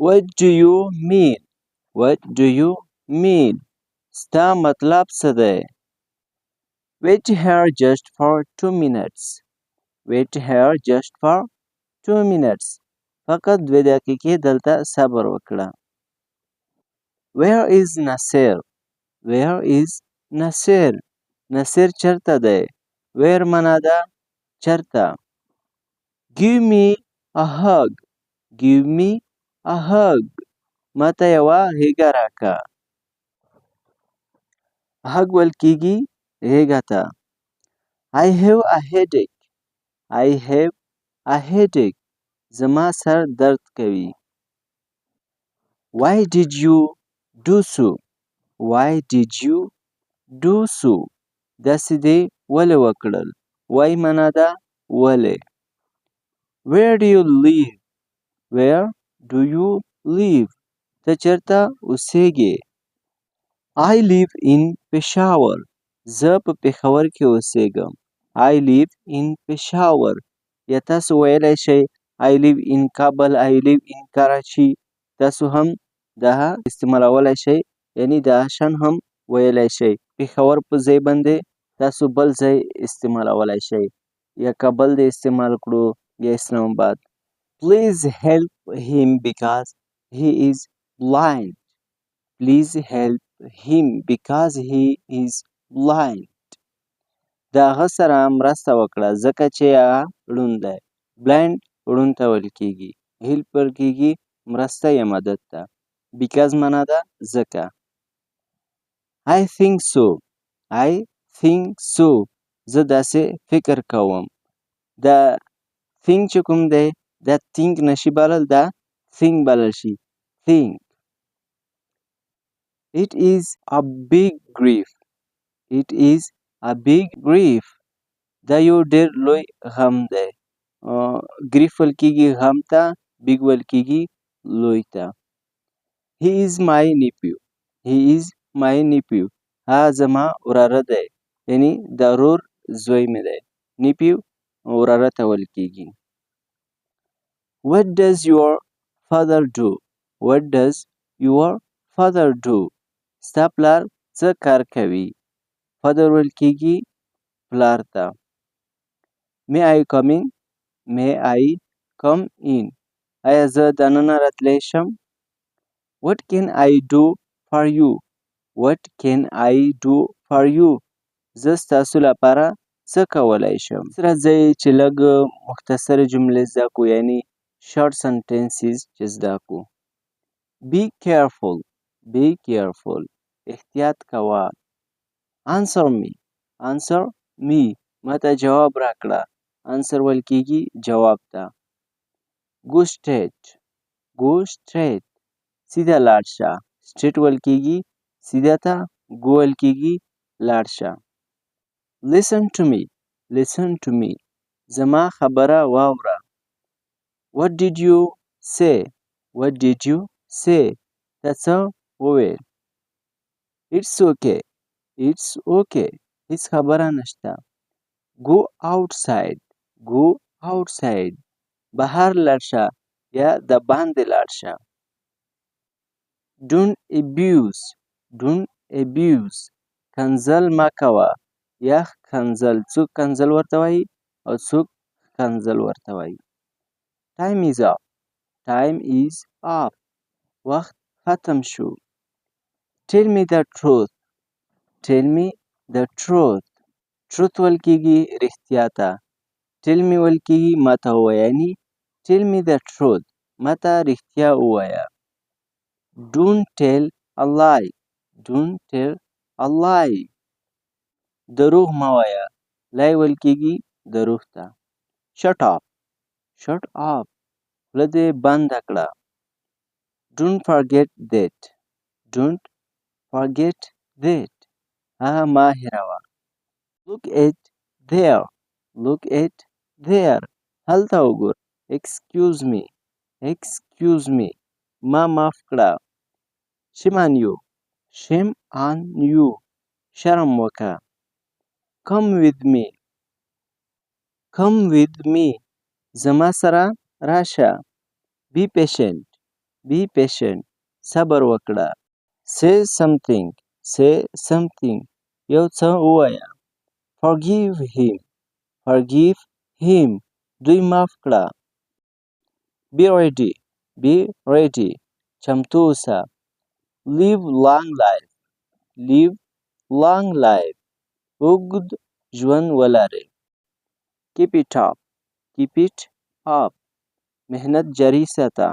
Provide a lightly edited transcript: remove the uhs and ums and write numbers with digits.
What do you mean? What do you mean? ستا مطلب څه دی؟ Wait here just for 2 minutes. Wait here just for 2 minutes. فقط 2 دقیقې دلته صبر وکړه. Where is Nasir? Where is Nasir? Nasir چرته دی؟ Where معنا ده چرته. Give me a hug. Give me a hug. ماته یوه غېږه راکه. hug ویل کېږي غېږه ته. I have a headache. I have a headache. زما سر درد کوي. Why did you do so? Why did you do so? داسې دې ولې وکړل. Why معنا ده ولې. Where do you live? Where do you live? ته چېرته اوسېږې. I live in Peshawar. زه په پېښور کې اوسېږم. I live in Peshawar. یا تاسو ویلی شئ I live in Kabul, I live in Karachi. تاسو هم دا استعمالولی شئ، یعنی دا شان هم ویلی شئ. پېښور په ځای باندې تاسو بل ځای استعمالولی شئ. یا کابل دې استعمال کړو یا اسلام آباد. Please help him because he is blind. Please help him because he is blind. د هغه سره مرسته وکړه ځکه چې هغه ړوند دی. blind ړوند ته ویل کېږي. help ویل کېږي مرسته یا مدد ته. because معنا ده ځکه. I think so. I think so. زه داسې فکر کوم. دا think چې کوم دی دا think نشي بلل، دا think بلل شي. think. It is a big grief. It is a big grief. دا یو ډېر لوی غم دی. grief ویل کېږي غم ته، big ویل کېږي لوی ته. He is my nephew. He is my nephew. هغه زما وراره دی. یعنی د ورور زوی مې دی. nephew وراره ته ویل کېږي. What does your father do? What does your father do? ستا پلار څه کار کوي؟ father ویل کېږي پلار ته. May I come in? May I come in? آیا زه دننه راتلی شم؟ What can I do for you? What can I do for you? زه ستاسو لپاره څه کولی شم؟ راځئ چې لږ مختصرې جملې زده کړو، یعنی short sentences چې زده کړو. Be careful. Be careful. احتیاط کوه. Answer me. Answer me. ماته جواب راکړه. answer ویل کېږي جواب ته. Go straight. Go straight. سیده لاړ شه. straight ویل کېږي سیده ته. go ویل کېږي لاړ شه. Listen to me. Listen to me. زما خبره واوره. What did you say? What did you say? ته څه وویل؟ It's okay. It's okay. هیڅ خبره نشته. Go outside. Go outside. بهر لاړ شه یا د باندې لاړ شه. Don't abuse. Don't abuse. کنځل مه کوه یا ښکنځل. څوک کنځل ورته وایي او څوک ښکنځل ورته وایي. Time is up. Time is up. وخت ختم شو. Tell me the truth. Tell me the truth. truth ویل کېږي رښتیا ته. tell me ویل کېږي ماته ووایه، یعنی tell me the truth. ماته رښتیا ووایه. Don't tell a lie. Don't tell a lie. دروغ مه وایه. lie ویل کېږي دروغ ته. Shut up. Shut up. خوله دې بنده کړه. Don't forget that. Don't forget that. هغه مه هېروه. Look at there. Look at there. هلته وګوره. Excuse me. Excuse me. ما معاف کړه. Shame on you. Shame on you. شرم وکړه. Come with me. Come with me. زما سره راشه. Be patient. Be patient. صبر وکړه. Say something. Say something. یو څه ووایه. Forgive him. Forgive him. دوی معاف کړه. Be ready. Be ready. چمتو اوسه. Live long life. Live long life. اوږد ژوند ولرئ. Keep it up. Keep it up. محنت جاري ساته.